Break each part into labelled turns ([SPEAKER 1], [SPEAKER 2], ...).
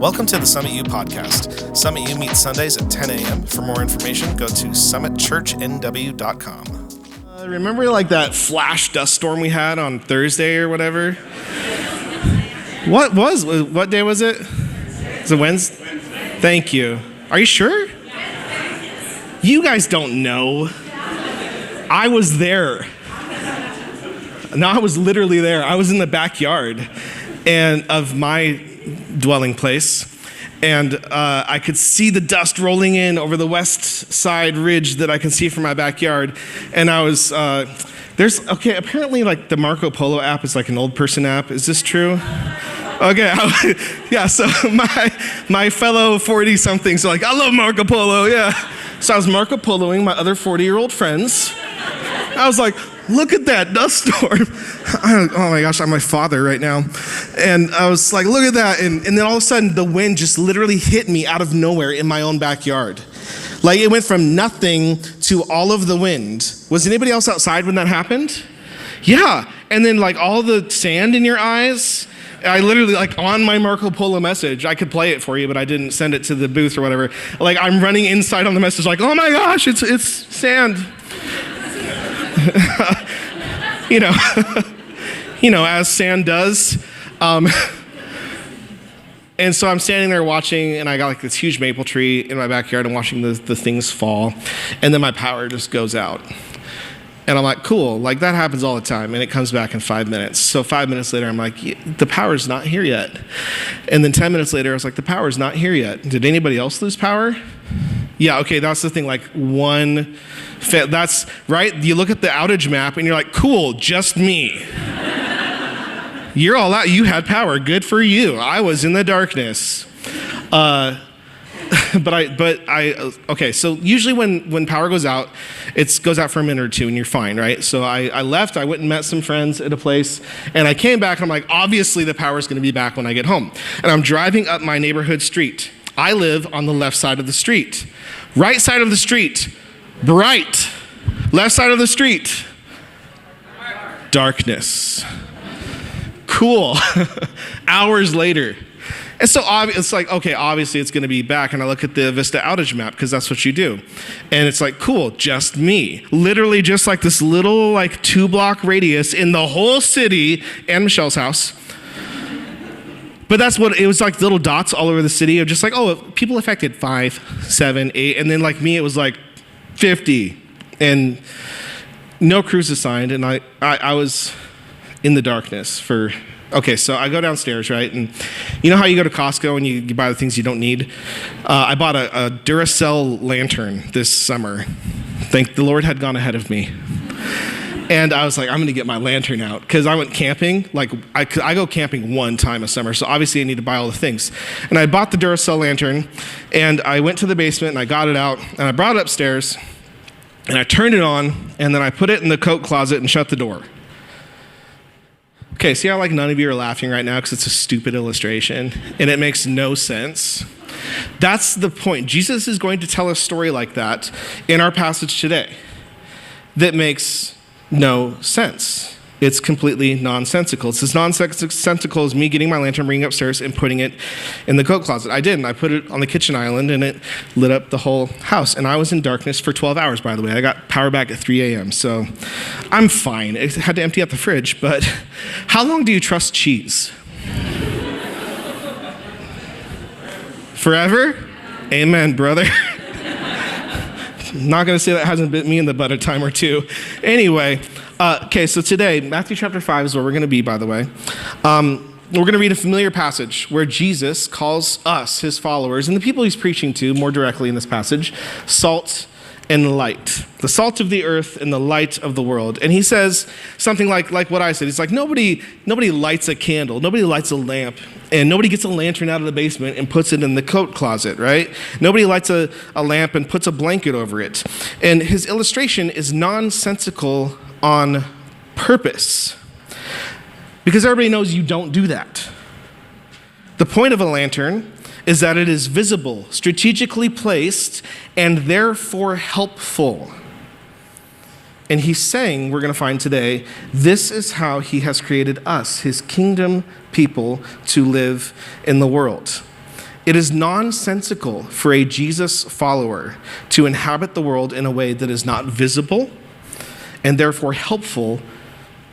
[SPEAKER 1] Welcome to the Summit U podcast. Summit U meets Sundays at 10 a.m. For more information, go to summitchurchnw.com.
[SPEAKER 2] Remember like that flash dust storm we had on Thursday or whatever? What day was it? Was it Wednesday? Thank you. Are you sure? You guys don't know. I was there. No, I was literally there. I was in the backyard of my dwelling place, and I could see the dust rolling in over the west side ridge that I can see from my backyard. And I was, apparently like the Marco Polo app is like an old person app. Is this true? Okay, yeah, so my fellow 40-somethings are like, I love Marco Polo, yeah. So I was Marco Poloing my other 40-year-old friends. I was like, look at that dust storm. Oh my gosh, I'm my father right now. And I was like, look at that. And then all of a sudden, the wind just literally hit me out of nowhere in my own backyard. Like it went from nothing to all of the wind. Was anybody else outside when that happened? Yeah. And then like all the sand in your eyes. I literally, like on my Marco Polo message, I could play it for you, but I didn't send it to the booth or whatever. Like I'm running inside on the message like, oh my gosh, it's sand. As sand does. And so I'm standing there watching, and I got like this huge maple tree in my backyard and watching the things fall. And then my power just goes out. And I'm like, cool, like that happens all the time. And it comes back in 5 minutes. So 5 minutes later, I'm like, the power's not here yet. And then 10 minutes later, I was like, the power's not here yet. Did anybody else lose power? Yeah, okay, that's the thing, like that's right. You look at the outage map and you're like, cool, just me. You're all out, you had power, good for you. I was in the darkness. Okay, so usually when power goes out, it goes out for a minute or two and you're fine, right? So I left, I went and met some friends at a place, and I came back and I'm like, obviously the power's gonna be back when I get home. And I'm driving up my neighborhood street. I live on the left side of the street. Right side of the street, bright. Left side of the street, darkness. Cool. Hours later. And so it's like, okay, obviously it's gonna be back, and I look at the Vista outage map, because that's what you do. And it's like, cool, just me. Literally just like this little like 2-block radius in the whole city and Michelle's house. But that's what, it was like little dots all over the city of just like, oh, people affected 5, 7, 8, and then like me, it was like 50, and no crews assigned, and I was in the darkness okay, so I go downstairs, right, and you know how you go to Costco and you buy the things you don't need? I bought a Duracell lantern this summer. Thank the Lord had gone ahead of me. And I was like, I'm gonna get my lantern out, because I went camping. Like I go camping one time a summer, so obviously I need to buy all the things. And I bought the Duracell lantern, and I went to the basement and I got it out, and I brought it upstairs, and I turned it on, and then I put it in the coat closet and shut the door. Okay, see how like none of you are laughing right now because it's a stupid illustration and it makes no sense? That's the point. Jesus is going to tell a story like that in our passage today that makes no sense. It's completely nonsensical. It's as nonsensical as me getting my lantern, bringing it upstairs, and putting it in the coat closet. I did, and I put it on the kitchen island, and it lit up the whole house. And I was in darkness for 12 hours, by the way. I got power back at 3 a.m., so I'm fine. I had to empty out the fridge, but how long do you trust cheese? Forever? Amen, brother. Not going to say that hasn't bit me in the butt a time or two. Anyway, okay, so today, Matthew chapter 5 is where we're going to be, by the way. We're going to read a familiar passage where Jesus calls us, his followers, and the people he's preaching to more directly in this passage, salt and light. The salt of the earth and the light of the world. And he says something like what I said. He's like, nobody lights a candle, nobody lights a lamp, and nobody gets a lantern out of the basement and puts it in the coat closet, right? Nobody lights a lamp and puts a blanket over it. And his illustration is nonsensical on purpose, because everybody knows you don't do that. The point of a lantern is that it is visible, strategically placed, and therefore helpful. And he's saying, we're going to find today, this is how he has created us, his kingdom people, to live in the world. It is nonsensical for a Jesus follower to inhabit the world in a way that is not visible and therefore helpful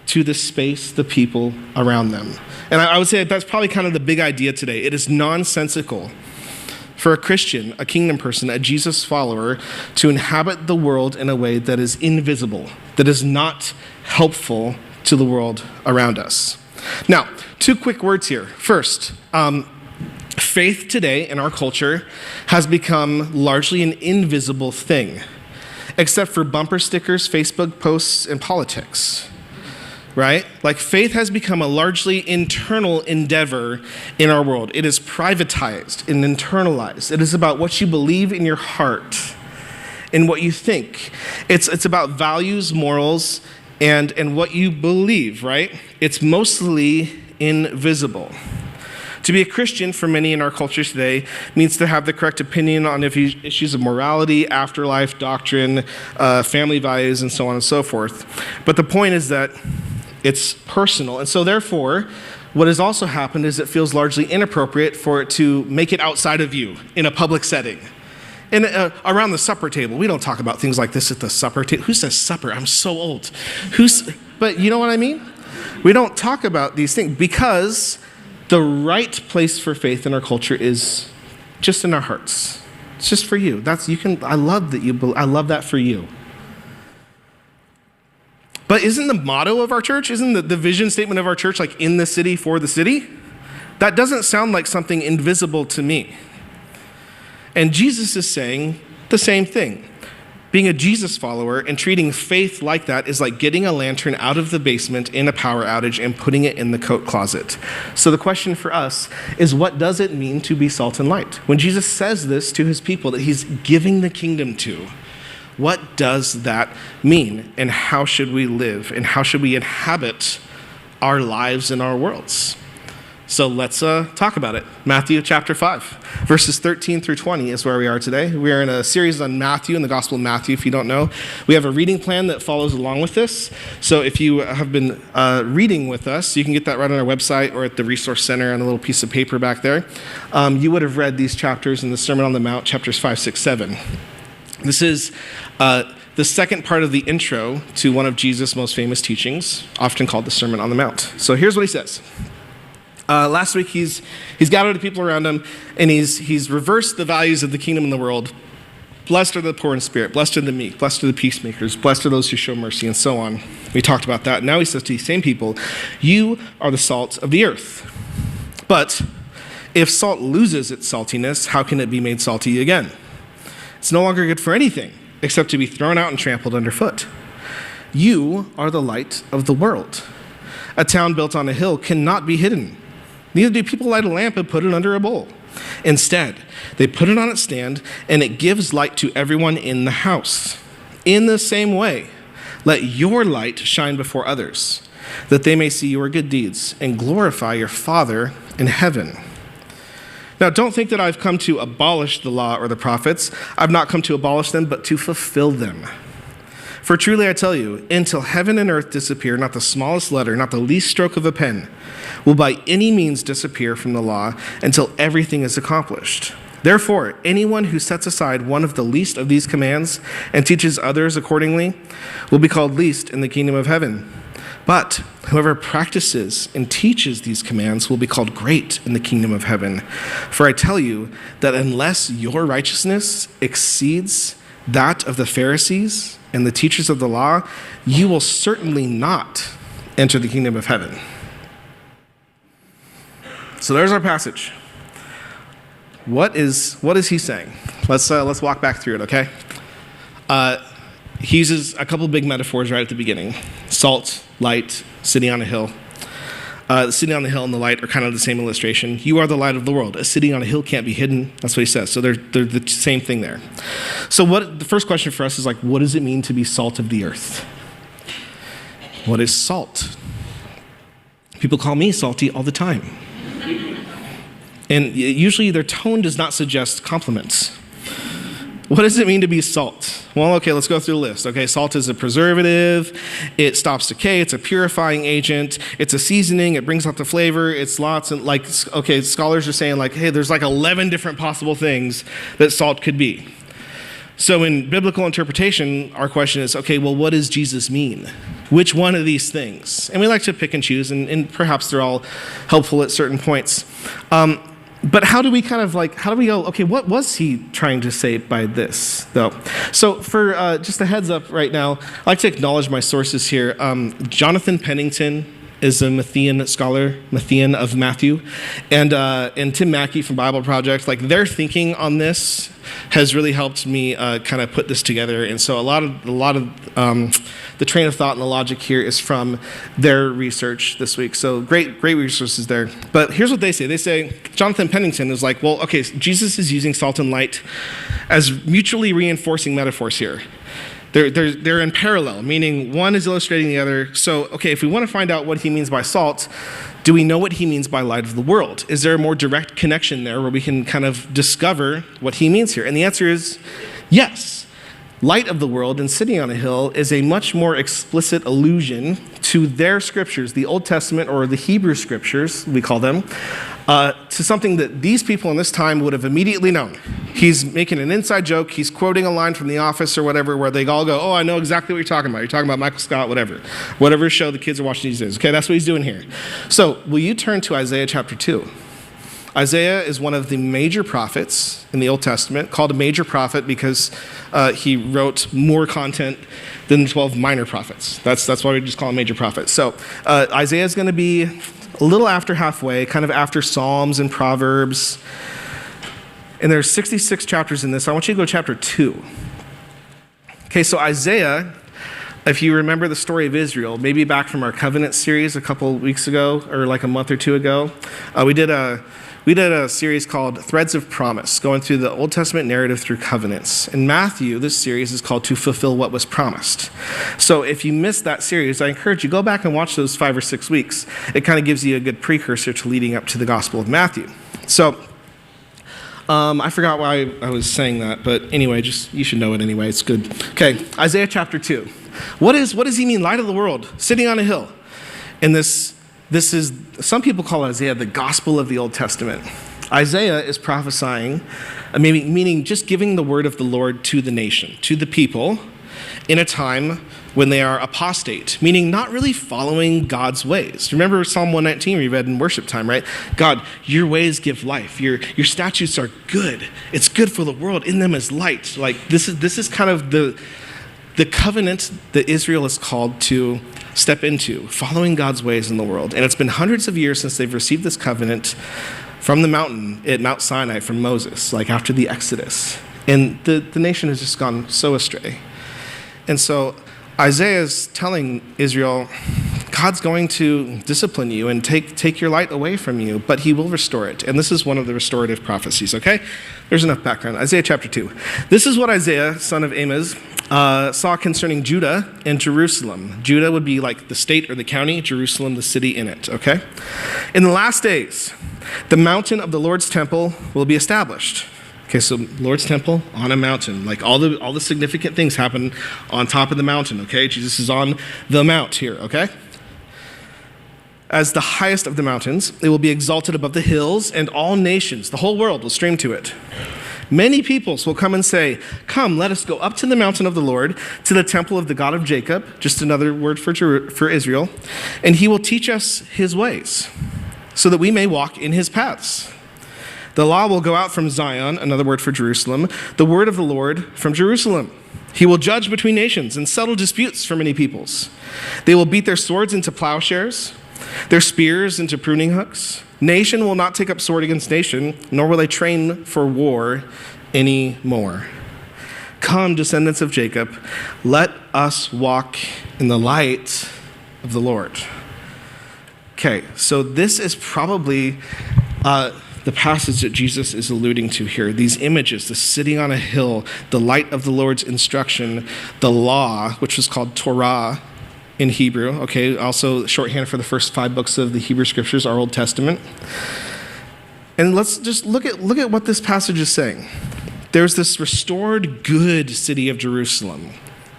[SPEAKER 2] to the space, the people around them. And I would say that's probably kind of the big idea today. It is nonsensical for a Christian, a kingdom person, a Jesus follower, to inhabit the world in a way that is invisible, that is not helpful to the world around us. Now, 2 quick words here. First, faith today in our culture has become largely an invisible thing, except for bumper stickers, Facebook posts, and politics, right? Like faith has become a largely internal endeavor in our world. It is privatized and internalized. It is about what you believe in your heart and what you think. It's about values, morals, and what you believe, right? It's mostly invisible. To be a Christian for many in our culture today means to have the correct opinion on issues of morality, afterlife, doctrine, family values, and so on and so forth. But the point is that it's personal. And so therefore, what has also happened is it feels largely inappropriate for it to make it outside of you in a public setting. And around the supper table, we don't talk about things like this at the supper table. Who says supper? I'm so old. But you know what I mean? We don't talk about these things because the right place for faith in our culture is just in our hearts. It's just for you. I love that for you. But isn't the motto of our church, isn't the vision statement of our church like in the city for the city? That doesn't sound like something invisible to me. And Jesus is saying the same thing. Being a Jesus follower and treating faith like that is like getting a lantern out of the basement in a power outage and putting it in the coat closet. So the question for us is, what does it mean to be salt and light? When Jesus says this to his people that he's giving the kingdom to, what does that mean? And how should we live? And how should we inhabit our lives and our worlds? So let's talk about it. Matthew chapter 5, verses 13 through 20 is where we are today. We are in a series on Matthew, in the Gospel of Matthew, if you don't know. We have a reading plan that follows along with this. So if you have been reading with us, you can get that right on our website or at the Resource Center on a little piece of paper back there. You would have read these chapters in the Sermon on the Mount, chapters 5, 6, 7. This is the second part of the intro to one of Jesus' most famous teachings, often called the Sermon on the Mount. So here's what he says. Last week, he's gathered the people around him, and he's reversed the values of the kingdom in the world. Blessed are the poor in spirit, blessed are the meek, blessed are the peacemakers, blessed are those who show mercy, and so on. We talked about that. Now he says to these same people, you are the salt of the earth. But if salt loses its saltiness, how can it be made salty again? It's no longer good for anything except to be thrown out and trampled underfoot. You are the light of the world. A town built on a hill cannot be hidden. Neither do people light a lamp and put it under a bowl. Instead, they put it on its stand, and it gives light to everyone in the house. In the same way, let your light shine before others, that they may see your good deeds and glorify your Father in heaven. Now, don't think that I've come to abolish the law or the prophets. I've not come to abolish them, but to fulfill them. For truly I tell you, until heaven and earth disappear, not the smallest letter, not the least stroke of a pen, will by any means disappear from the law until everything is accomplished. Therefore, anyone who sets aside one of the least of these commands and teaches others accordingly will be called least in the kingdom of heaven. But whoever practices and teaches these commands will be called great in the kingdom of heaven. For I tell you that unless your righteousness exceeds that of the Pharisees and the teachers of the law, you will certainly not enter the kingdom of heaven. So there's our passage. What is he saying? Let's walk back through it, okay? He uses a couple big metaphors right at the beginning. Salt, light, city on a hill. The city on the hill and the light are kind of the same illustration. You are the light of the world. A city on a hill can't be hidden. That's what he says. So they're the same thing there. So the first question for us is like, what does it mean to be salt of the earth? What is salt? People call me salty all the time. And usually their tone does not suggest compliments. What does it mean to be salt? Well, okay, let's go through the list. Okay, salt is a preservative. It stops decay. It's a purifying agent. It's a seasoning. It brings out the flavor. It's lots and okay, scholars are saying hey, there's 11 different possible things that salt could be. So in biblical interpretation, our question is, okay, well, what does Jesus mean? Which one of these things? And we like to pick and choose, and perhaps they're all helpful at certain points. But how do we how do we go, okay, what was he trying to say by this, though? So for just a heads up right now, I'd like to acknowledge my sources here. Jonathan Pennington is a Matthean scholar, Matthean of Matthew, and Tim Mackey from Bible Project. Their thinking on this has really helped me kind of put this together. And so a lot of the train of thought and the logic here is from their research this week. So great resources there. But here's what they say. They say, Jonathan Pennington is well, okay, Jesus is using salt and light as mutually reinforcing metaphors here. They're in parallel, meaning one is illustrating the other. So, okay, if we want to find out what he means by salt, do we know what he means by light of the world? Is there a more direct connection there where we can kind of discover what he means here? And the answer is yes. Light of the world and sitting on a hill is a much more explicit allusion to their scriptures, the Old Testament or the Hebrew scriptures, we call them, to something that these people in this time would have immediately known. He's making an inside joke. He's quoting a line from The Office or whatever where they all go, oh, I know exactly what you're talking about. You're talking about Michael Scott, whatever show the kids are watching these days. Okay, that's what he's doing here. So will you turn to Isaiah chapter 2? Isaiah is one of the major prophets in the Old Testament, called a major prophet because he wrote more content than the 12 minor prophets. That's why we just call him major prophet. So Isaiah is going to be a little after halfway, kind of after Psalms and Proverbs. And there's 66 chapters in this. I want you to go to chapter 2. Okay, so Isaiah, if you remember the story of Israel, maybe back from our covenant series a couple weeks ago, or a month or two ago, we did a series called Threads of Promise, going through the Old Testament narrative through covenants. In Matthew, this series is called To Fulfill What Was Promised. So if you missed that series, I encourage you, go back and watch those 5 or 6 weeks. It kind of gives you a good precursor to leading up to the Gospel of Matthew. So I forgot why I was saying that, but anyway, you should know it anyway. It's good. Okay, Isaiah chapter 2. What does he mean, light of the world, sitting on a hill? And this is, some people call Isaiah the gospel of the Old Testament. Isaiah is prophesying, meaning just giving the word of the Lord to the nation, to the people, in a time when they are apostate, meaning not really following God's ways. Remember Psalm 119 we read in worship time, right? God, your ways give life. Your statutes are good. It's good for the world. In them is light. This is kind of the covenant that Israel is called to step into, following God's ways in the world. And it's been hundreds of years since they've received this covenant from the mountain at Mount Sinai from Moses, after the Exodus. And the nation has just gone so astray. And so Isaiah is telling Israel, God's going to discipline you and take your light away from you, but he will restore it. And this is one of the restorative prophecies, okay? There's enough background. Isaiah chapter 2. This is what Isaiah, son of Amos, saw concerning Judah and Jerusalem. Judah would be the state or the county, Jerusalem, the city in it, okay? In the last days, the mountain of the Lord's temple will be established. Okay, so Lord's temple on a mountain. All the significant things happen on top of the mountain, okay? Jesus is on the mount here, okay? As the highest of the mountains, it will be exalted above the hills, and all nations, the whole world, will stream to it. Many peoples will come and say, come, let us go up to the mountain of the Lord, to the temple of the God of Jacob, just another word for Israel, and he will teach us his ways, so that we may walk in his paths. The law will go out from Zion, another word for Jerusalem, the word of the Lord from Jerusalem. He will judge between nations and settle disputes for many peoples. They will beat their swords into plowshares, their spears into pruning hooks. Nation will not take up sword against nation, nor will they train for war anymore. Come, descendants of Jacob, let us walk in the light of the Lord. Okay, so this is probably the passage that Jesus is alluding to here. These images, the sitting on a hill, the light of the Lord's instruction, the law, which was called Torah in Hebrew, okay, also shorthand for the first 5 books of the Hebrew Scriptures, our Old Testament. And let's just look at what this passage is saying. there's this restored good city of Jerusalem,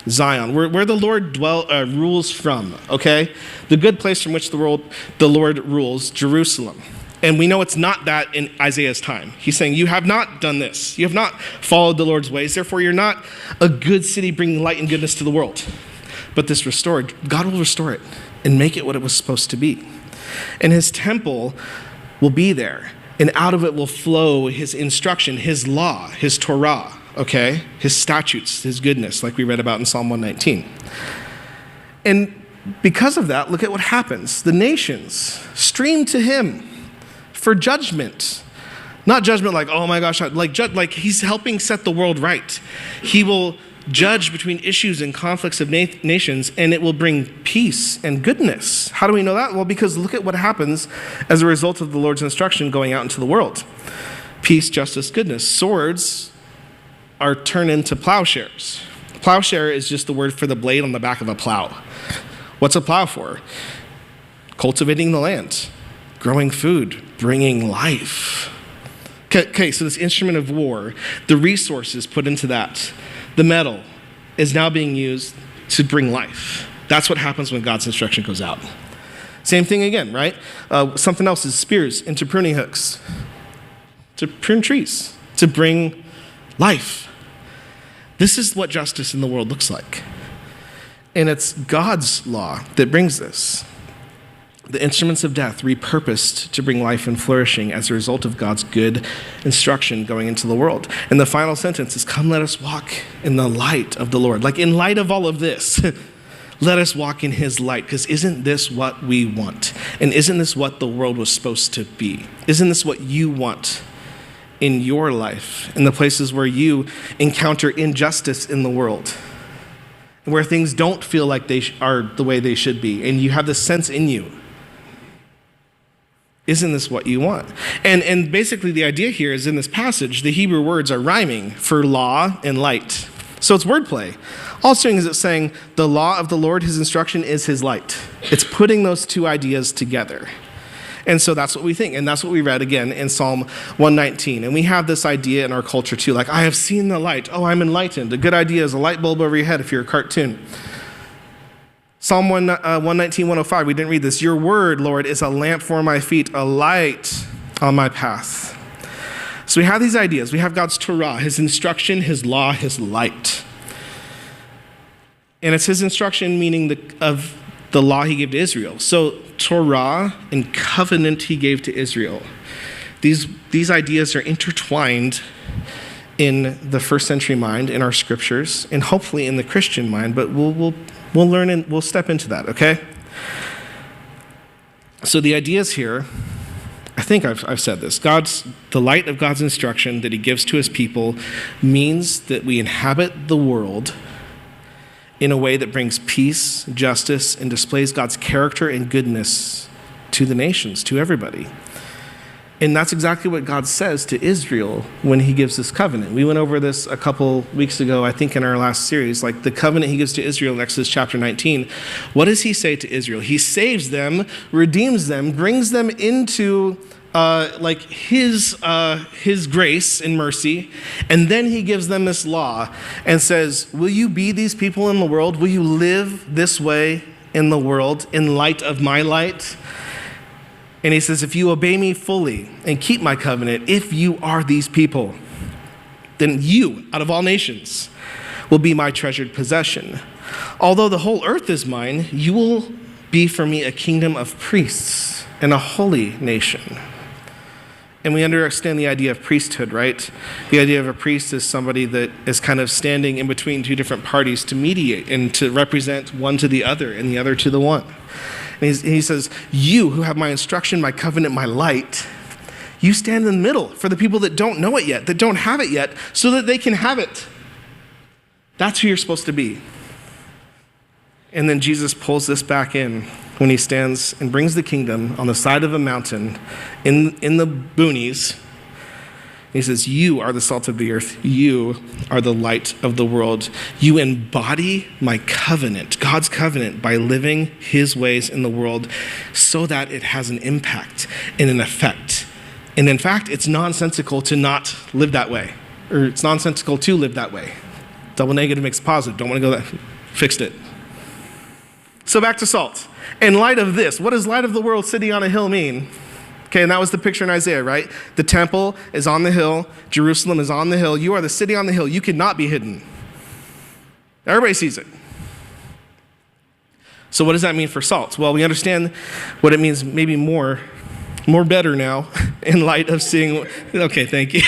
[SPEAKER 2] Zion, where the Lord rules from, okay? The good place from which the Lord rules, Jerusalem. And we know it's not that in Isaiah's time. He's saying, you have not done this. You have not followed the Lord's ways. Therefore, you're not a good city bringing light and goodness to the world. But this restored, God will restore it and make it what it was supposed to be. And his temple will be there. And out of it will flow his instruction, his law, his Torah, okay? His statutes, his goodness, like we read about in Psalm 119. And because of that, look at what happens. The nations stream to him for judgment. Not judgment like, oh my gosh, like he's helping set the world right. He will judge between issues and conflicts of nations, and it will bring peace and goodness. How do we know that? Well, because look at what happens as a result of the Lord's instruction going out into the world. Peace, justice, goodness. Swords are turned into plowshares. Plowshare is just the word for the blade on the back of a plow. What's a plow for? Cultivating the land, growing food, bringing life. Okay, so this instrument of war, the resources put into that, the metal, is now being used to bring life. That's what happens when God's instruction goes out. Same thing again, right? Something else is spears into pruning hooks, to prune trees, to bring life. This is what justice in the world looks like. And it's God's law that brings this. The instruments of death repurposed to bring life and flourishing as a result of God's good instruction going into the world. And the final sentence is, come, let us walk in the light of the Lord. Like in light of all of this, let us walk in his light, because isn't this what we want? And isn't this what the world was supposed to be? Isn't this what you want in your life, in the places where you encounter injustice in the world, where things don't feel like they are the way they should be, and you have this sense in you? Isn't this what you want? And basically the idea here is in this passage, the Hebrew words are rhyming for law and light. So it's wordplay. All it's doing is it's saying the law of the Lord, his instruction, is his light. It's putting those two ideas together. And so that's what we think. And that's what we read again in Psalm 119. And we have this idea in our culture too, like, I have seen the light. Oh, I'm enlightened. A good idea is a light bulb over your head if you're a cartoon. Psalm 119, 105, we didn't read this. Your word, Lord, is a lamp for my feet, a light on my path. So we have these ideas. We have God's Torah, his instruction, his law, his light. And it's his instruction, meaning of the law he gave to Israel. So Torah and covenant he gave to Israel. These ideas are intertwined in the first century mind, in our scriptures, and hopefully in the Christian mind, but we'll learn and we'll step into that, okay? So the ideas here, I think I've said this. The light of God's instruction that he gives to his people means that we inhabit the world in a way that brings peace, justice, and displays God's character and goodness to the nations, to everybody. And that's exactly what God says to Israel when he gives this covenant. We went over this a couple weeks ago, I think in our last series, like the covenant he gives to Israel in Exodus chapter 19. What does he say to Israel? He saves them, redeems them, brings them into his grace and mercy, and then he gives them this law and says, will you be these people in the world? Will you live this way in the world in light of my light? And he says, if you obey me fully and keep my covenant, if you are these people, then you, out of all nations, will be my treasured possession. Although the whole earth is mine, you will be for me a kingdom of priests and a holy nation. And we understand the idea of priesthood, right? The idea of a priest is somebody that is kind of standing in between two different parties to mediate and to represent one to the other and the other to the one. And he says, you who have my instruction, my covenant, my light, you stand in the middle for the people that don't know it yet, that don't have it yet, so that they can have it. That's who you're supposed to be. And then Jesus pulls this back in when he stands and brings the kingdom on the side of a mountain in the boonies. He says, you are the salt of the earth. You are the light of the world. You embody my covenant, God's covenant, by living his ways in the world so that it has an impact and an effect. And in fact, it's nonsensical to not live that way. or it's nonsensical to live that way. Double negative makes positive. Don't want to go that. Fixed it. So back to salt. In light of this, what does light of the world, city on a hill mean? Okay, and that was the picture in Isaiah, right? The temple is on the hill. Jerusalem is on the hill. You are the city on the hill. You cannot be hidden. Everybody sees it. So what does that mean for salt? Well, we understand what it means maybe more better now in light of seeing, okay, thank you.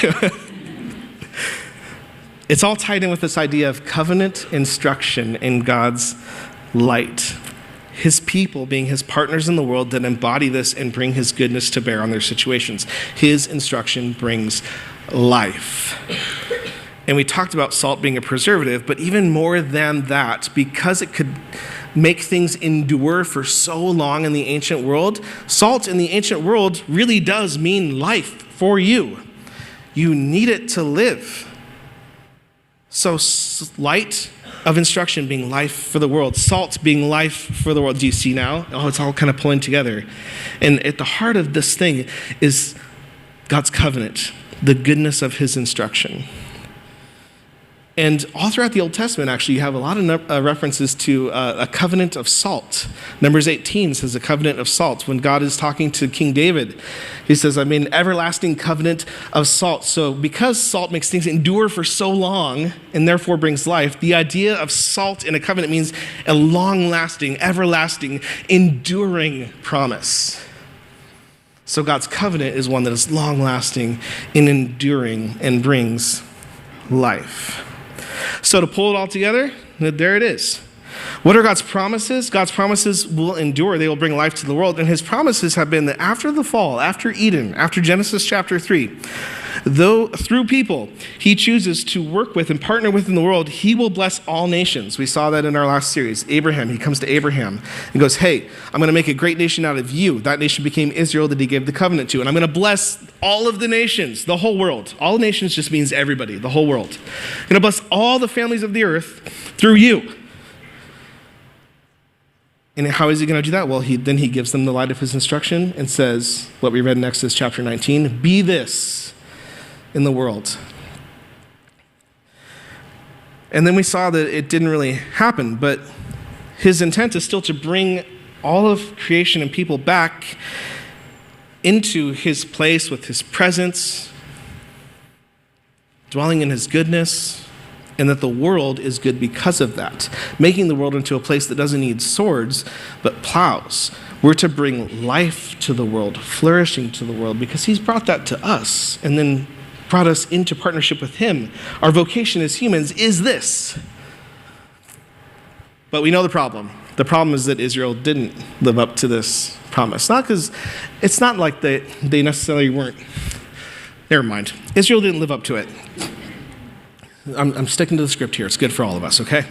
[SPEAKER 2] It's all tied in with this idea of covenant instruction in God's light. His people being his partners in the world that embody this and bring his goodness to bear on their situations. His instruction brings life. And we talked about salt being a preservative, but even more than that, because it could make things endure for so long in the ancient world, salt in the ancient world really does mean life for you. You need it to live. So light of instruction being life for the world, salt being life for the world. Do you see now? Oh, it's all kind of pulling together. And at the heart of this thing is God's covenant, the goodness of his instruction. And all throughout the Old Testament, actually, you have a lot of references to a covenant of salt. Numbers 18 says a covenant of salt. When God is talking to King David, he says, I made an everlasting covenant of salt. So because salt makes things endure for so long and therefore brings life, the idea of salt in a covenant means a long-lasting, everlasting, enduring promise. So God's covenant is one that is long-lasting and enduring and brings life. So to pull it all together, there it is. What are God's promises? God's promises will endure. They will bring life to the world. And his promises have been that after the fall, after Eden, after Genesis chapter 3, though through people he chooses to work with and partner with in the world, he will bless all nations. We saw that in our last series. Abraham, he comes to Abraham and goes, hey, I'm going to make a great nation out of you. That nation became Israel that he gave the covenant to. And I'm going to bless all of the nations, the whole world. All nations just means everybody, the whole world. I'm going to bless all the families of the earth through you. And how is he going to do that? Well, he gives them the light of his instruction and says, what we read in Exodus chapter 19, be this in the world. And then we saw that it didn't really happen, but his intent is still to bring all of creation and people back into his place with his presence, dwelling in his goodness, and that the world is good because of that, making the world into a place that doesn't need swords, but plows. We're to bring life to the world, flourishing to the world, because he's brought that to us and then brought us into partnership with him. Our vocation as humans is this. But we know the problem. The problem is that Israel didn't live up to this promise. It's not like they necessarily weren't. Never mind. Israel didn't live up to it. I'm sticking to the script here. It's good for all of us, okay?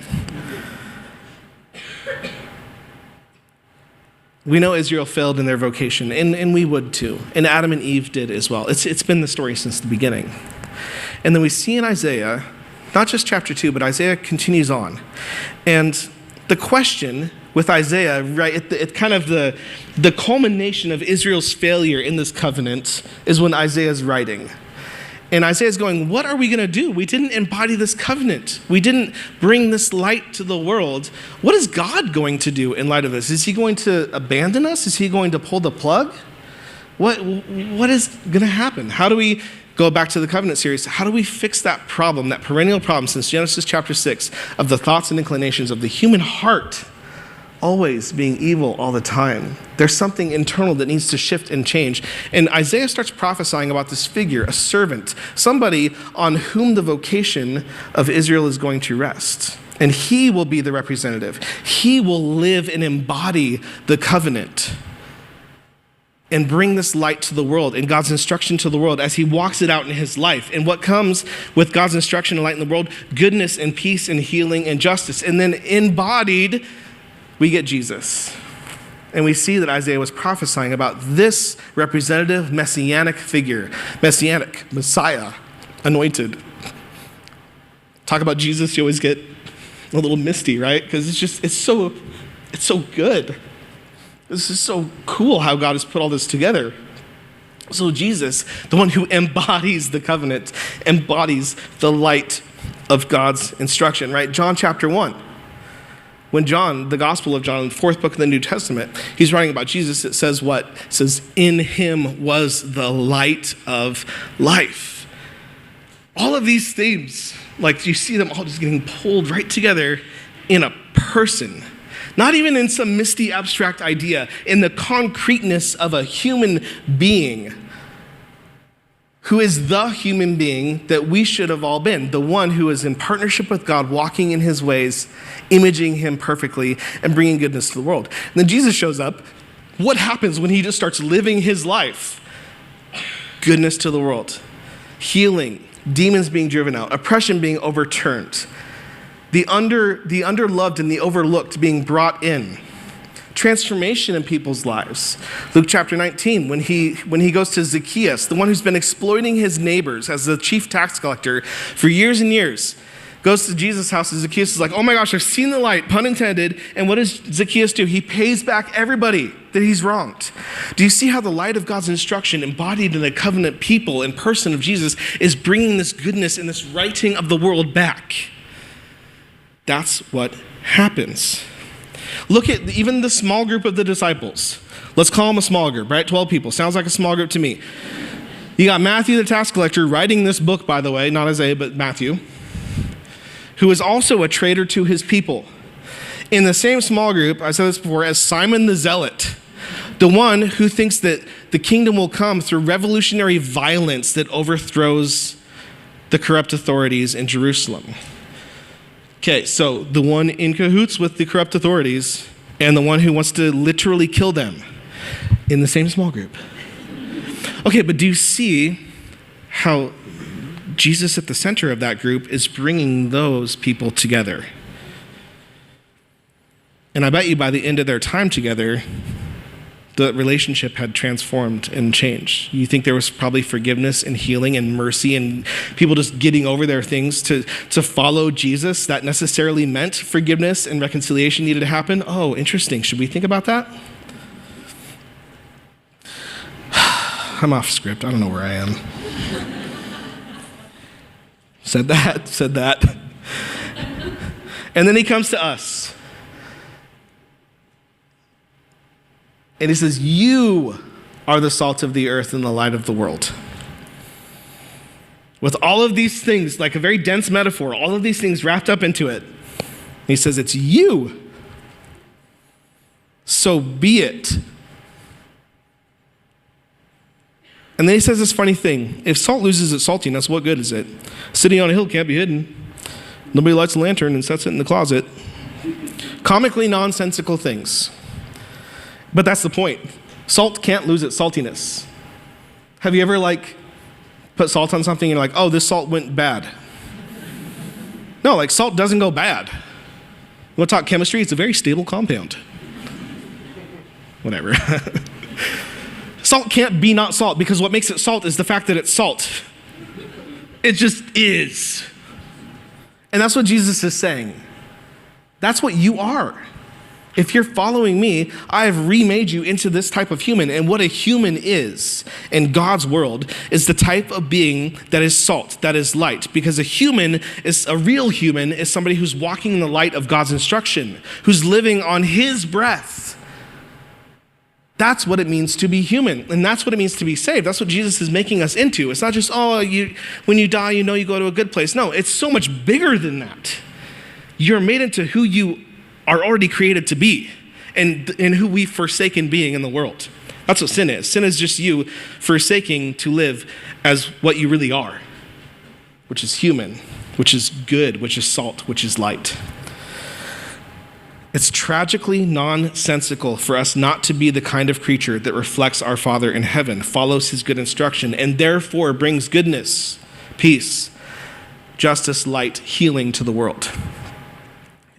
[SPEAKER 2] We know Israel failed in their vocation, and we would too. And Adam and Eve did as well. It's been the story since the beginning. And then we see in Isaiah, not just chapter 2, but Isaiah continues on. And the question with Isaiah, right, it's kind of the culmination of Israel's failure in this covenant is when Isaiah's writing. And Isaiah's going, what are we going to do? We didn't embody this covenant. We didn't bring this light to the world. What is God going to do in light of this? Is he going to abandon us? Is he going to pull the plug? What is going to happen? How do we go back to the covenant series? How do we fix that problem, that perennial problem since Genesis chapter 6 of the thoughts and inclinations of the human heart always being evil all the time? There's something internal that needs to shift and change. And Isaiah starts prophesying about this figure, a servant, somebody on whom the vocation of Israel is going to rest. And he will be the representative. He will live and embody the covenant and bring this light to the world and God's instruction to the world as he walks it out in his life. And what comes with God's instruction and light in the world? Goodness and peace and healing and justice. And then embodied, we get Jesus. And we see that Isaiah was prophesying about this representative messianic figure, messianic, Messiah, anointed. Talk about Jesus, you always get a little misty, right? Because it's so good. This is so cool how God has put all this together. So Jesus, the one who embodies the covenant, embodies the light of God's instruction, right? John chapter 1. When John, the Gospel of John, the fourth book of the New Testament, he's writing about Jesus, it says what? It says, in him was the light of life. All of these themes, like you see them all just getting pulled right together in a person. Not even in some misty abstract idea, in the concreteness of a human being who is the human being that we should have all been, the one who is in partnership with God, walking in his ways, imaging him perfectly, and bringing goodness to the world. And then Jesus shows up. What happens when he just starts living his life? Goodness to the world, healing, demons being driven out, oppression being overturned, the underloved and the overlooked being brought in, transformation in people's lives. Luke chapter 19, when he goes to Zacchaeus, the one who's been exploiting his neighbors as the chief tax collector for years and years, goes to Jesus' house, and Zacchaeus is like, oh my gosh, I've seen the light, pun intended. And what does Zacchaeus do? He pays back everybody that he's wronged. Do you see how the light of God's instruction, embodied in the covenant people and person of Jesus, is bringing this goodness and this righting of the world back? That's what happens. Look at even the small group of the disciples. Let's call them a small group, right? 12 people. Sounds like a small group to me. You got Matthew, the tax collector, writing this book, by the way, not Isaiah, but Matthew, who is also a traitor to his people. In the same small group, I said this before, as Simon the Zealot, the one who thinks that the kingdom will come through revolutionary violence that overthrows the corrupt authorities in Jerusalem. Okay, so the one in cahoots with the corrupt authorities and the one who wants to literally kill them in the same small group. Okay, but do you see how Jesus at the center of that group is bringing those people together? And I bet you by the end of their time together, the relationship had transformed and changed. You think there was probably forgiveness and healing and mercy and people just getting over their things to follow Jesus. That necessarily meant forgiveness and reconciliation needed to happen. Oh, interesting. Should we think about that? I'm off script. I don't know where I am. Said that. And then he comes to us. And he says, you are the salt of the earth and the light of the world. With all of these things, like a very dense metaphor, all of these things wrapped up into it. He says, it's you. So be it. And then he says this funny thing. If salt loses its saltiness, what good is it? Sitting on a hill can't be hidden. Nobody lights a lantern and sets it in the closet. Comically nonsensical things. But that's the point. Salt can't lose its saltiness. Have you ever put salt on something and you're like, oh, this salt went bad? No, salt doesn't go bad. You want to talk chemistry? It's a very stable compound. Whatever. Salt can't be not salt because what makes it salt is the fact that it's salt. It just is. And that's what Jesus is saying. That's what you are. If you're following me, I have remade you into this type of human. And what a human is in God's world is the type of being that is salt, that is light. Because a real human is somebody who's walking in the light of God's instruction, who's living on his breath. That's what it means to be human. And that's what it means to be saved. That's what Jesus is making us into. It's not just, when you die, you go to a good place. No, it's so much bigger than that. You're made into who you are already created to be and who we've forsaken being in the world. That's what sin is. Sin is just you forsaking to live as what you really are, which is human, which is good, which is salt, which is light. It's tragically nonsensical for us not to be the kind of creature that reflects our Father in heaven, follows his good instruction, and therefore brings goodness, peace, justice, light, healing to the world.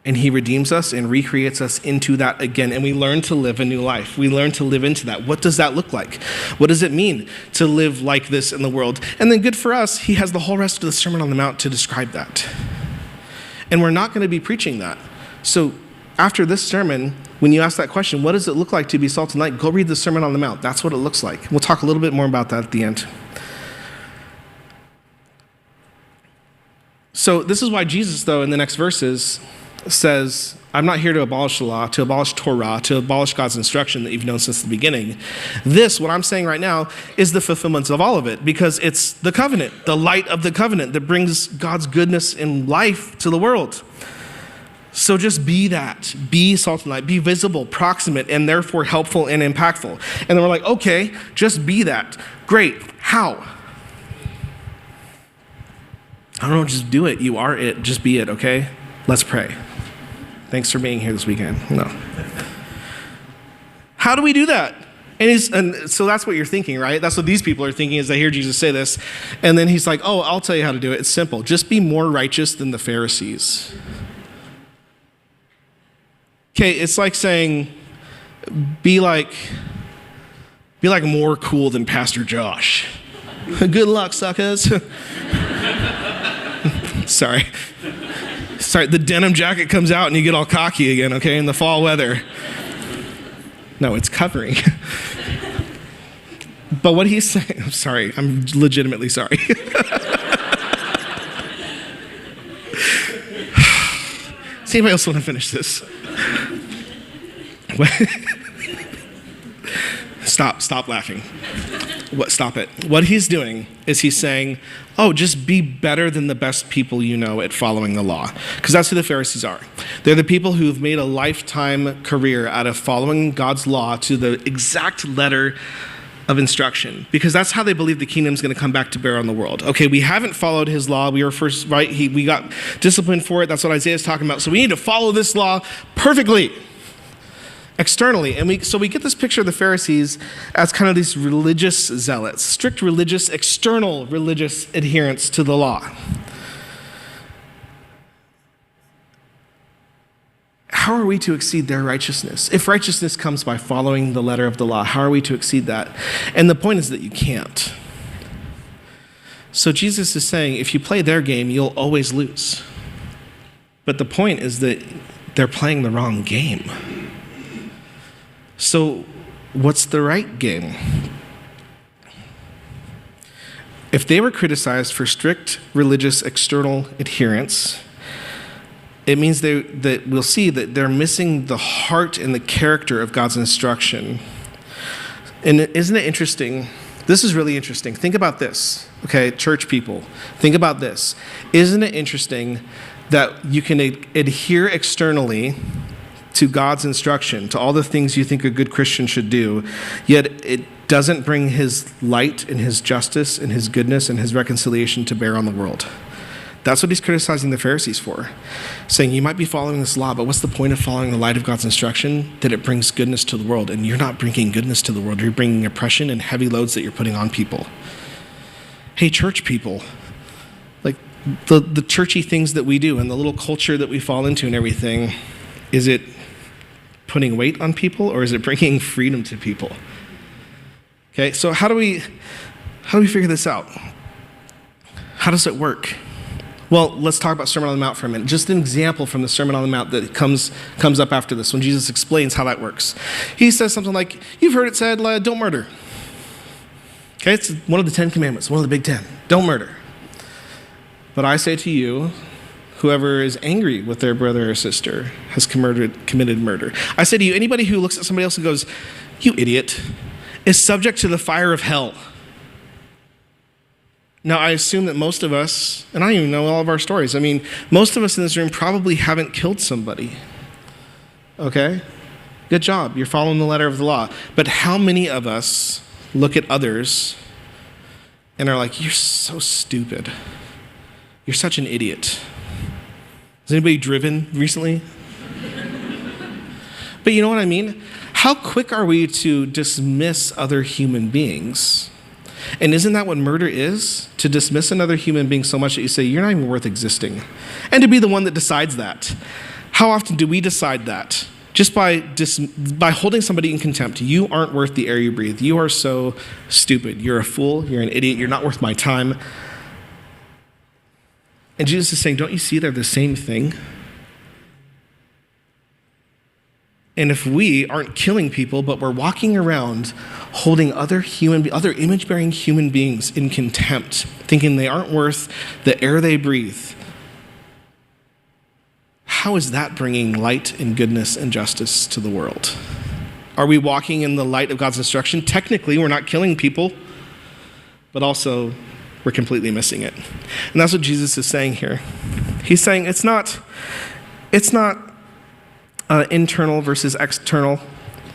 [SPEAKER 2] And he redeems us and recreates us into that again. And we learn to live a new life. We learn to live into that. What does that look like? What does it mean to live like this in the world? And then good for us, he has the whole rest of the Sermon on the Mount to describe that. And we're not going to be preaching that. So after this sermon, when you ask that question, what does it look like to be salt and light? Go read the Sermon on the Mount. That's what it looks like. We'll talk a little bit more about that at the end. So this is why Jesus, though, in the next verses says, I'm not here to abolish the law, to abolish Torah, to abolish God's instruction that you've known since the beginning. This, what I'm saying right now, is the fulfillment of all of it, because it's the covenant, the light of the covenant that brings God's goodness and life to the world. So just be that. Be salt and light. Be visible, proximate, and therefore helpful and impactful. And then we're like, okay, just be that. Great. How? I don't know, just do it. You are it. Just be it, okay? Let's pray. Thanks for being here this weekend. No. How do we do that? And so that's what you're thinking, right? That's what these people are thinking as they hear Jesus say this. And then he's like, oh, I'll tell you how to do it. It's simple. Just be more righteous than the Pharisees. Okay, it's like saying, be like more cool than Pastor Josh. Good luck, suckers. Sorry, the denim jacket comes out and you get all cocky again, okay, in the fall weather. No, it's covering. But what he's saying, I'm sorry, I'm legitimately sorry. Does anybody else want to finish this? Stop laughing. Stop it. What he's doing is he's saying, oh, just be better than the best people you know at following the law. Because that's who the Pharisees are. They're the people who've made a lifetime career out of following God's law to the exact letter of instruction. Because that's how they believe the kingdom's going to come back to bear on the world. Okay, we haven't followed his law. We were first, right? We got disciplined for it. That's what Isaiah's talking about. So we need to follow this law perfectly. Externally, and we get this picture of the Pharisees as kind of these religious zealots, strict religious, external religious adherence to the law. How are we to exceed their righteousness? If righteousness comes by following the letter of the law, how are we to exceed that? And the point is that you can't. So Jesus is saying, if you play their game, you'll always lose. But the point is that they're playing the wrong game. So, what's the right game? If they were criticized for strict religious external adherence, it means that we'll see that they're missing the heart and the character of God's instruction. And isn't it interesting? This is really interesting. Think about this, okay, church people. Think about this. Isn't it interesting that you can adhere externally to God's instruction, to all the things you think a good Christian should do, yet it doesn't bring his light and his justice and his goodness and his reconciliation to bear on the world? That's what he's criticizing the Pharisees for, saying you might be following this law, but what's the point of following the light of God's instruction? That it brings goodness to the world, and you're not bringing goodness to the world. You're bringing oppression and heavy loads that you're putting on people. Hey, church people, like the churchy things that we do and the little culture that we fall into and everything, is it putting weight on people, or is it bringing freedom to people? Okay, so how do we figure this out? How does it work? Well, let's talk about Sermon on the Mount for a minute. Just an example from the Sermon on the Mount that comes up after this, when Jesus explains how that works. He says something like, you've heard it said, don't murder. Okay, it's one of the 10 commandments, one of the big 10. Don't murder. But I say to you, whoever is angry with their brother or sister has committed murder. I say to you, anybody who looks at somebody else and goes, you idiot, is subject to the fire of hell. Now, I assume that most of us, and I don't even know all of our stories, most of us in this room probably haven't killed somebody. Okay? Good job. You're following the letter of the law. But how many of us look at others and are like, you're so stupid. You're such an idiot. Has anybody driven recently? But you know what I mean? How quick are we to dismiss other human beings? And isn't that what murder is? To dismiss another human being so much that you say, you're not even worth existing. And to be the one that decides that. How often do we decide that? Just by holding somebody in contempt. You aren't worth the air you breathe. You are so stupid. You're a fool. You're an idiot. You're not worth my time. And Jesus is saying, don't you see they're the same thing? And if we aren't killing people, but we're walking around holding other image-bearing human beings in contempt, thinking they aren't worth the air they breathe, how is that bringing light and goodness and justice to the world? Are we walking in the light of God's instruction? Technically, we're not killing people, but also we're completely missing it. And that's what Jesus is saying here. He's saying it's not internal versus external.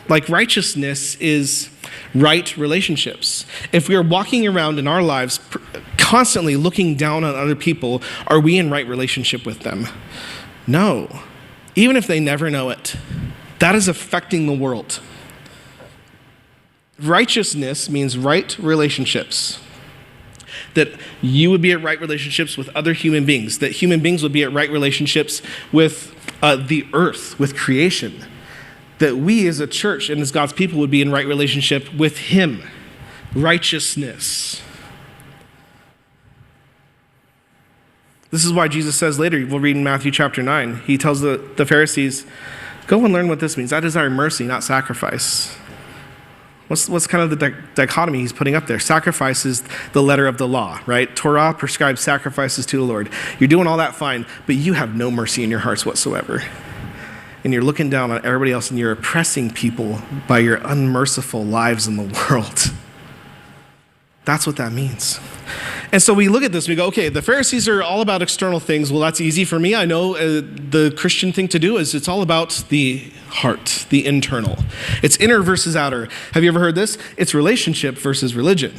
[SPEAKER 2] Like righteousness is right relationships. If we are walking around in our lives constantly looking down on other people, are we in right relationship with them? No. Even if they never know it, that is affecting the world. Righteousness means right relationships. That you would be at right relationships with other human beings. That human beings would be at right relationships with the earth, with creation. That we as a church and as God's people would be in right relationship with Him. Righteousness. This is why Jesus says later, we'll read in Matthew chapter 9, he tells the Pharisees, go and learn what this means. I desire mercy, not sacrifice. What's kind of the dichotomy he's putting up there? Sacrifice is the letter of the law, right? Torah prescribes sacrifices to the Lord. You're doing all that fine, but you have no mercy in your hearts whatsoever. And you're looking down on everybody else and you're oppressing people by your unmerciful lives in the world. That's what that means. And so we look at this and we go, okay, the Pharisees are all about external things. Well, that's easy for me. I know the Christian thing to do is it's all about the heart, the internal. It's inner versus outer. Have you ever heard this? It's relationship versus religion.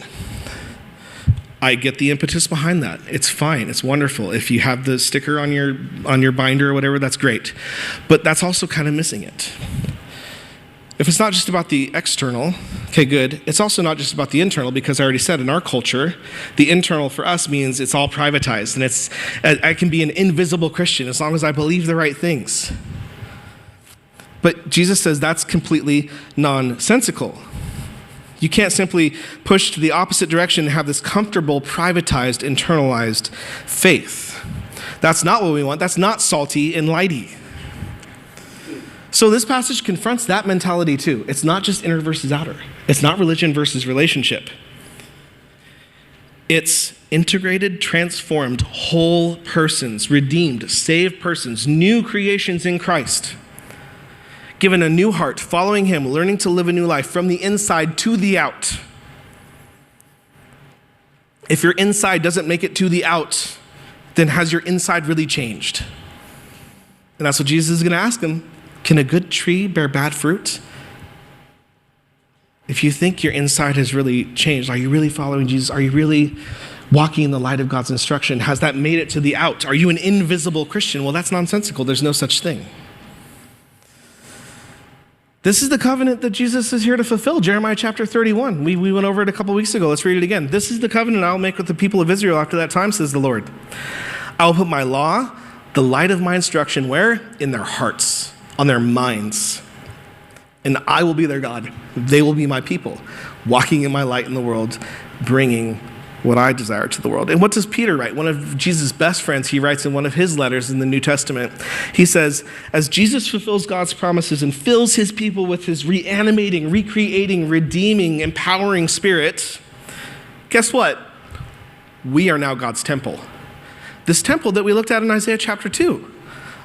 [SPEAKER 2] I get the impetus behind that. It's fine. It's wonderful. If you have the sticker on your binder or whatever, that's great. But that's also kind of missing it. If it's not just about the external, okay, good. It's also not just about the internal, because I already said in our culture, the internal for us means it's all privatized, and I can be an invisible Christian as long as I believe the right things. But Jesus says that's completely nonsensical. You can't simply push to the opposite direction and have this comfortable, privatized, internalized faith. That's not what we want. That's not salty and lighty. So this passage confronts that mentality too. It's not just inner versus outer. It's not religion versus relationship. It's integrated, transformed, whole persons, redeemed, saved persons, new creations in Christ, given a new heart, following Him, learning to live a new life from the inside to the out. If your inside doesn't make it to the out, then has your inside really changed? And that's what Jesus is going to ask them. Can a good tree bear bad fruit? If you think your inside has really changed, are you really following Jesus? Are you really walking in the light of God's instruction? Has that made it to the out? Are you an invisible Christian? Well, that's nonsensical. There's no such thing. This is the covenant that Jesus is here to fulfill. Jeremiah chapter 31. We went over it a couple weeks ago. Let's read it again. This is the covenant I'll make with the people of Israel after that time, says the Lord. I will put my law, the light of my instruction, where? In their hearts, on their minds. And I will be their God. They will be my people, walking in my light in the world, bringing what I desire to the world. And what does Peter write? One of Jesus' best friends, he writes in one of his letters in the New Testament. He says, as Jesus fulfills God's promises and fills his people with his reanimating, recreating, redeeming, empowering spirit, guess what? We are now God's temple. This temple that we looked at in Isaiah chapter 2.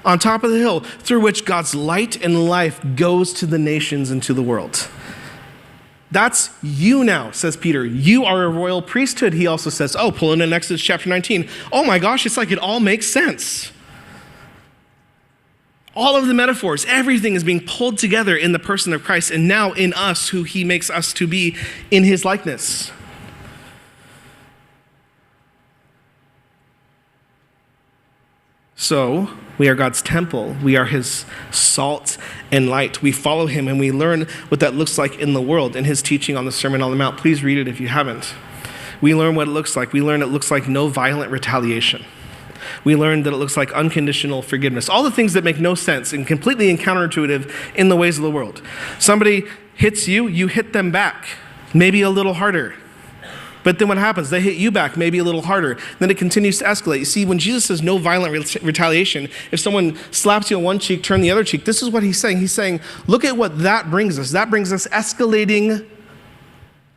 [SPEAKER 2] On top of the hill, through which God's light and life goes to the nations and to the world. That's you now, says Peter. You are a royal priesthood, he also says. Oh, pull in Exodus chapter 19. Oh my gosh, it's like it all makes sense. All of the metaphors, everything is being pulled together in the person of Christ, and now in us, who he makes us to be in his likeness. So, we are God's temple. We are his salt and light. We follow him and we learn what that looks like in the world in his teaching on the Sermon on the Mount. Please read it if you haven't. We learn what it looks like. We learn it looks like no violent retaliation. We learn that it looks like unconditional forgiveness. All the things that make no sense and completely counterintuitive in the ways of the world. Somebody hits you, you hit them back. Maybe a little harder. But then what happens? They hit you back, maybe a little harder. Then it continues to escalate. You see, when Jesus says no violent retaliation, if someone slaps you on one cheek, turn the other cheek, this is what he's saying. He's saying, look at what that brings us. That brings us escalating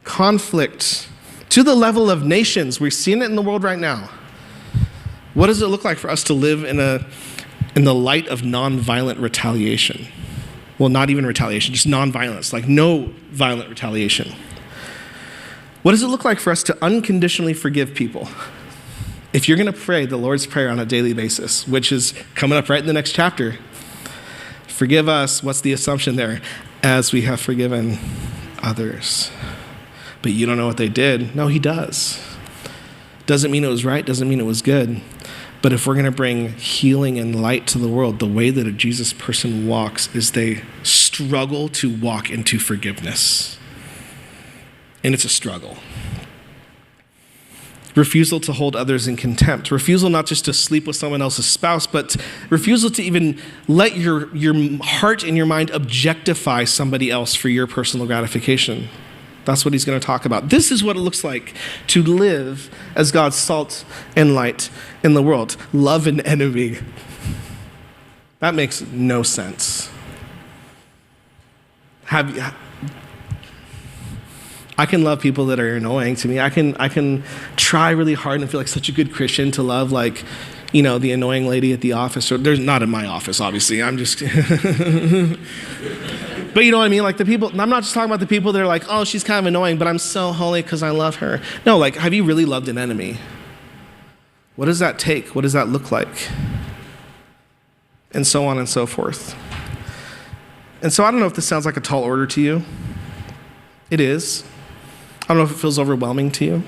[SPEAKER 2] conflict to the level of nations. We're seeing it in the world right now. What does it look like for us to live in the light of nonviolent retaliation? Well, not even retaliation, just nonviolence, like no violent retaliation. What does it look like for us to unconditionally forgive people? If you're going to pray the Lord's Prayer on a daily basis, which is coming up right in the next chapter, forgive us, what's the assumption there? As we have forgiven others. But you don't know what they did. No, he does. Doesn't mean it was right, doesn't mean it was good. But if we're going to bring healing and light to the world, the way that a Jesus person walks is they struggle to walk into forgiveness. And it's a struggle. Refusal to hold others in contempt. Refusal not just to sleep with someone else's spouse, but refusal to even let your heart and your mind objectify somebody else for your personal gratification. That's what he's going to talk about. This is what it looks like to live as God's salt and light in the world. Love an enemy. That makes no sense. I can love people that are annoying to me. I can try really hard and feel like such a good Christian to love, like, you know, the annoying lady at the office. Or there's not in my office, obviously. I'm just... But you know what I mean? Like the people, I'm not just talking about the people that are like, oh, she's kind of annoying, but I'm so holy because I love her. No, like, have you really loved an enemy? What does that take? What does that look like? And so on and so forth. And so I don't know if this sounds like a tall order to you. It is. I don't know if it feels overwhelming to you.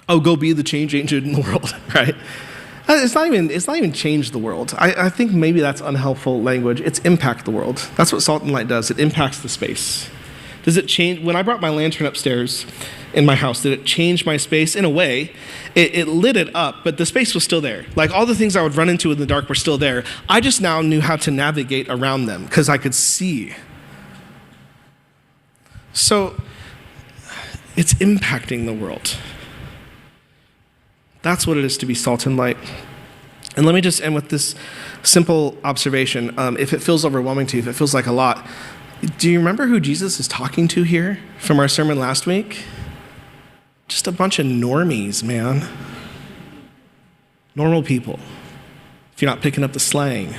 [SPEAKER 2] Oh, go be the change agent in the world, right? It's not even change the world. I think maybe that's unhelpful language. It's impact the world. That's what salt and light does. It impacts the space. Does it change? When I brought my lantern upstairs in my house, did it change my space? In a way, it lit it up, but the space was still there. Like all the things I would run into in the dark were still there. I just now knew how to navigate around them because I could see. So it's impacting the world. That's what it is to be salt and light. And let me just end with this simple observation. If it feels overwhelming to you, if it feels like a lot, do you remember who Jesus is talking to here from our sermon last week? Just a bunch of normies, man. Normal people, if you're not picking up the slang.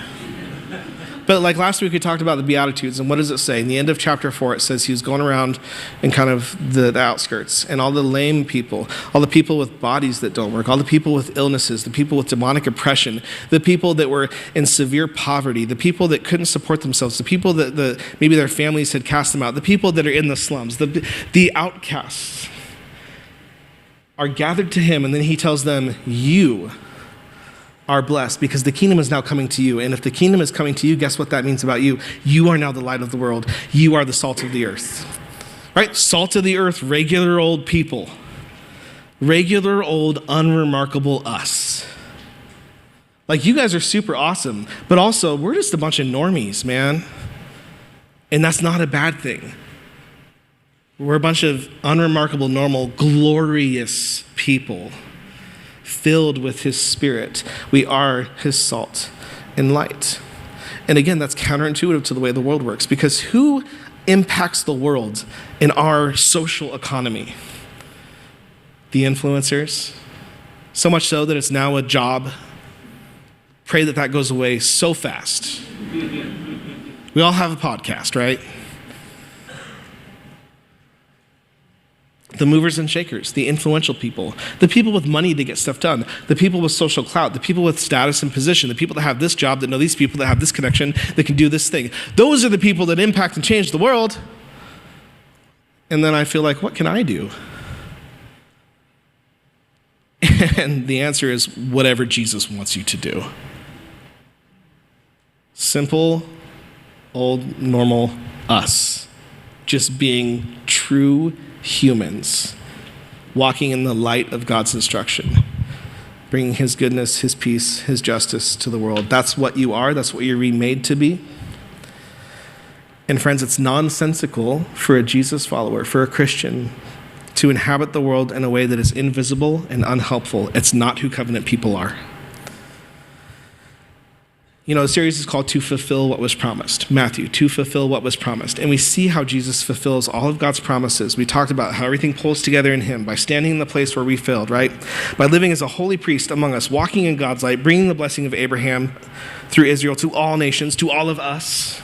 [SPEAKER 2] But like last week, we talked about the Beatitudes, and what does it say? In the end of chapter 4, it says he was going around in kind of the outskirts, and all the lame people, all the people with bodies that don't work, all the people with illnesses, the people with demonic oppression, the people that were in severe poverty, the people that couldn't support themselves, the people that maybe their families had cast them out, the people that are in the slums, the outcasts are gathered to him, and then he tells them, you are blessed because the kingdom is now coming to you. And if the kingdom is coming to you, guess what that means about you? You are now the light of the world. You are the salt of the earth. Right? Salt of the earth, regular old people. Regular old, unremarkable us. Like, you guys are super awesome, but also we're just a bunch of normies, man. And that's not a bad thing. We're a bunch of unremarkable, normal, glorious people filled with his spirit. We are his salt and light. And again, that's counterintuitive to the way the world works, because who impacts the world in our social economy? The influencers. So much so that it's now a job. Pray that goes away so fast. We all have a podcast, right? The movers and shakers, the influential people, the people with money to get stuff done, the people with social clout, the people with status and position, the people that have this job, that know these people, that have this connection, that can do this thing. Those are the people that impact and change the world. And then I feel like, what can I do? And the answer is whatever Jesus wants you to do. Simple, old, normal us. Just being true humans, walking in the light of God's instruction, bringing his goodness, his peace, his justice to the world. That's what you are. That's what you're remade to be. And friends, it's nonsensical for a Jesus follower, for a Christian, to inhabit the world in a way that is invisible and unhelpful. It's not who covenant people are. You know, the series is called To Fulfill What Was Promised. Matthew, to fulfill what was promised. And we see how Jesus fulfills all of God's promises. We talked about how everything pulls together in him by standing in the place where we failed, right? By living as a holy priest among us, walking in God's light, bringing the blessing of Abraham through Israel to all nations, to all of us.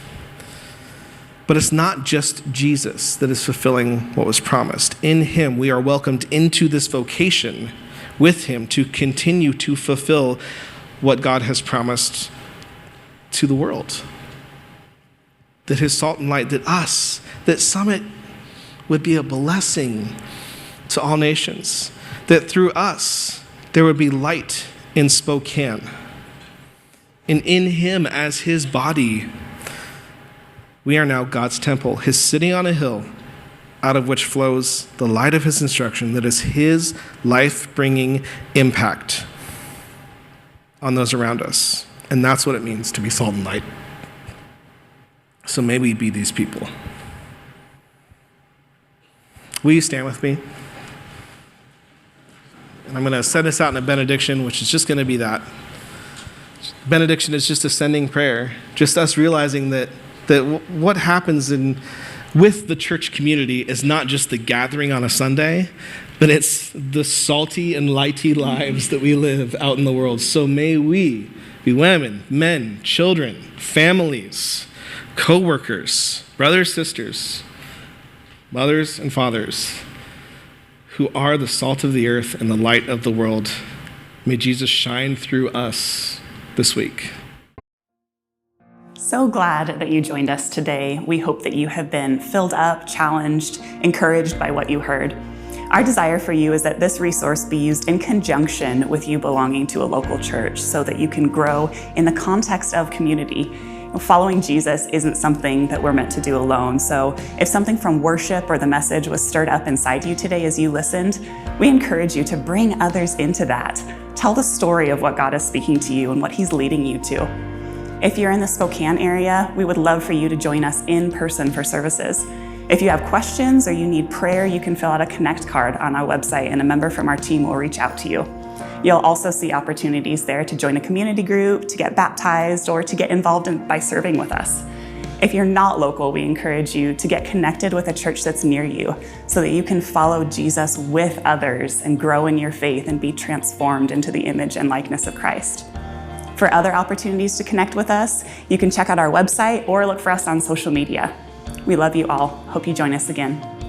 [SPEAKER 2] But it's not just Jesus that is fulfilling what was promised. In him, we are welcomed into this vocation with him to continue to fulfill what God has promised to the world. That his salt and light, that Summit would be a blessing to all nations. That through us, there would be light in Spokane. And in him, as his body, we are now God's temple, his sitting on a hill, out of which flows the light of his instruction, that is his life-bringing impact on those around us. And that's what it means to be salt and light. So may we be these people. Will you stand with me? And I'm going to set us out in a benediction, which is just going to be that. Benediction is just a sending prayer, just us realizing that what happens with the church community is not just the gathering on a Sunday, but it's the salty and lighty lives that we live out in the world. So may we be women, men, children, families, co-workers, brothers, sisters, mothers, and fathers who are the salt of the earth and the light of the world. May Jesus shine through us this week.
[SPEAKER 3] So glad that you joined us today. We hope that you have been filled up, challenged, encouraged by what you heard. Our desire for you is that this resource be used in conjunction with you belonging to a local church so that you can grow in the context of community. Following Jesus isn't something that we're meant to do alone. So if something from worship or the message was stirred up inside you today as you listened, we encourage you to bring others into that. Tell the story of what God is speaking to you and what he's leading you to. If you're in the Spokane area, we would love for you to join us in person for services. If you have questions or you need prayer, you can fill out a Connect card on our website and a member from our team will reach out to you. You'll also see opportunities there to join a community group, to get baptized, or to get involved by serving with us. If you're not local, we encourage you to get connected with a church that's near you so that you can follow Jesus with others and grow in your faith and be transformed into the image and likeness of Christ. For other opportunities to connect with us, you can check out our website or look for us on social media. We love you all. Hope you join us again.